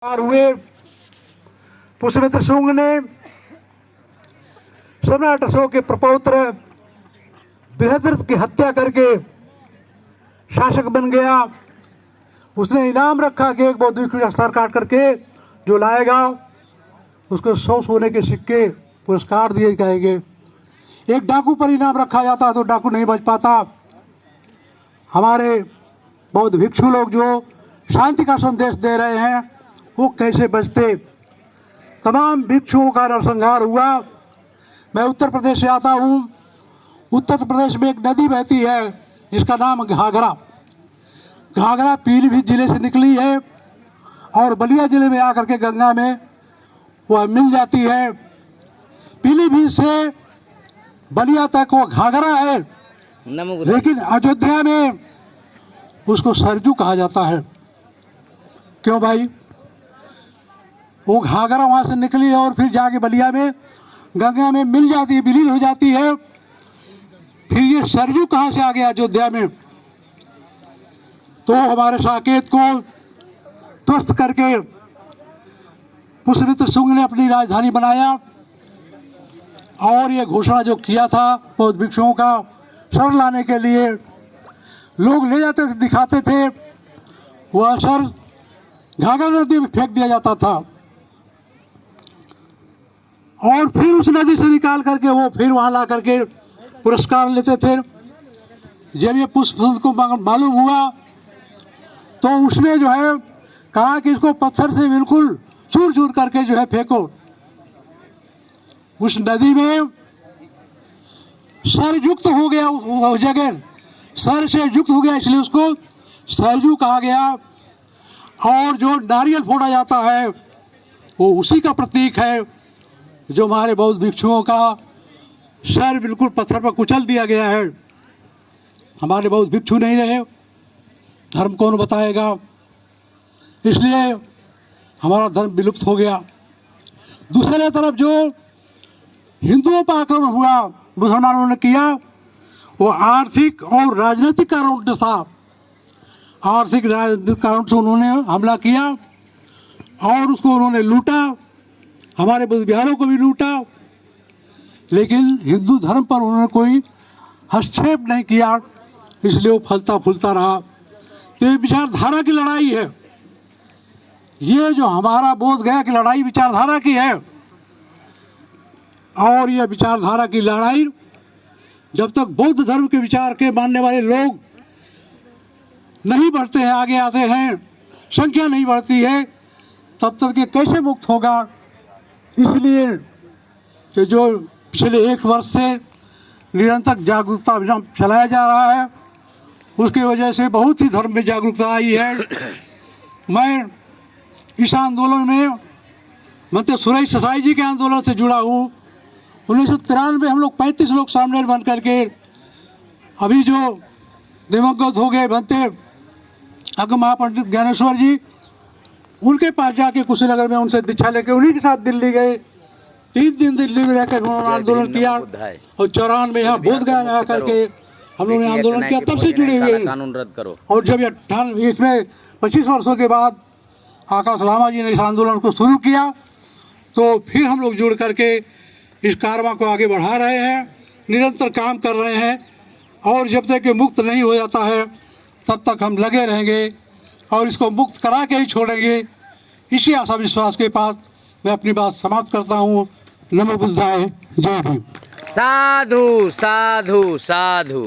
हुए पुष्यमित्र शुंग ने सम्राट अशोक के प्रपौत्र बृहद्रथ की हत्या करके शासक बन गया। उसने इनाम रखा कि एक बौद्धिक सर काट करके जो लाएगा उसको 100 सोने के सिक्के पुरस्कार दिए जाएंगे। एक डाकू पर इनाम रखा जाता तो डाकू नहीं बच पाता। हमारे बौद्ध भिक्षु लोग जो शांति का संदेश दे रहे हैं वो कैसे बचते। तमाम भिक्षुओं का नरसंहार हुआ। मैं उत्तर प्रदेश से आता हूँ। उत्तर प्रदेश में एक नदी बहती है जिसका नाम घाघरा। घाघरा पीलीभीत जिले से निकली है और बलिया जिले में आकर के गंगा में वह मिल जाती है। पीलीभीत से बलिया तक वो घाघरा है, लेकिन अयोध्या में उसको सरजू कहा जाता है। क्यों भाई? वो घाघरा वहाँ से निकली है और फिर जाके बलिया में गंगा में मिल जाती है, विलीन हो जाती है। फिर ये सरजू कहाँ से आ गया अयोध्या में? तो हमारे साकेत को ध्वस्त करके पुष्यमित्र शुंग ने अपनी राजधानी बनाया और ये घोषणा जो किया था बौद्ध भिक्षुओं का सर लाने के लिए, लोग ले जाते थे, दिखाते थे, वह सर घाघरा नदी में फेंक दिया जाता था और फिर उस नदी से निकाल करके वो फिर वहाँ ला करके पुरस्कार लेते थे। जब ये पुष्यमित्र को मालूम हुआ तो उसने जो है कहा कि इसको पत्थर से बिल्कुल चूर चूर करके जो है फेंको। उस नदी में सर युक्त हो गया, उस जगह सर से युक्त हो गया, इसलिए उसको सरजू कहा गया। और जो नारियल फोड़ा जाता है वो उसी का प्रतीक है। जो हमारे बौद्ध भिक्षुओं का सर बिल्कुल पत्थर पर कुचल दिया गया है। हमारे बौद्ध भिक्षु नहीं रहे, धर्म कौन बताएगा? इसलिए हमारा धर्म विलुप्त हो गया। दूसरे तरफ जो हिंदुओं पर आक्रमण हुआ मुसलमानों ने किया, वो आर्थिक और राजनीतिक कारणों से था। आर्थिक राजनीतिक कारण से उन्होंने हमला किया और उसको उन्होंने लूटा, हमारे बुद्ध विहारों को भी लूटा, लेकिन हिंदू धर्म पर उन्होंने कोई हस्तक्षेप नहीं किया, इसलिए वो फलता फूलता रहा। तो ये विचारधारा की लड़ाई है। ये जो हमारा बोध गया कि लड़ाई विचारधारा की है, और यह विचारधारा की लड़ाई जब तक बौद्ध धर्म के विचार के मानने वाले लोग नहीं बढ़ते हैं, आगे आते हैं, संख्या नहीं बढ़ती है, तब तक ये कैसे मुक्त होगा? इसलिए कि जो पिछले 1 वर्ष से निरंतर जागरूकता अभियान चलाया जा रहा है, उसकी वजह से बहुत ही धर्म में जागरूकता आई है। मैं इस आंदोलन में मतलब सुरेश ससाई जी के आंदोलन से जुड़ा हूँ। 1993 हम लोग 35 लोग सामने बन करके, अभी जो दिवंगत हो गए बनते अग महापंडित ज्ञानेश्वर जी, उनके पास जाके कुशीनगर में उनसे दीक्षा लेके उन्हीं के साथ दिल्ली गए। 3 दिन दिल्ली में रहकर उन्होंने आंदोलन किया और 94 में यहाँ बोध गया में आकर के हम लोगों ने आंदोलन किया। तब से जुड़े हुए कानून रद्द करो। और जब इसमें 25 वर्षों के बाद आकाश लामा जी ने इस आंदोलन को शुरू किया तो फिर हम लोग जुड़ करके इस कारवां को आगे बढ़ा रहे हैं, निरंतर काम कर रहे हैं। और जब तक ये मुक्त नहीं हो जाता है तब तक हम लगे रहेंगे और इसको मुक्त करा के ही छोड़ेंगे। इसी आशा विश्वास के पास मैं अपनी बात समाप्त करता हूँ। नमो बुद्धाय, जय भीम। साधु साधु साधु।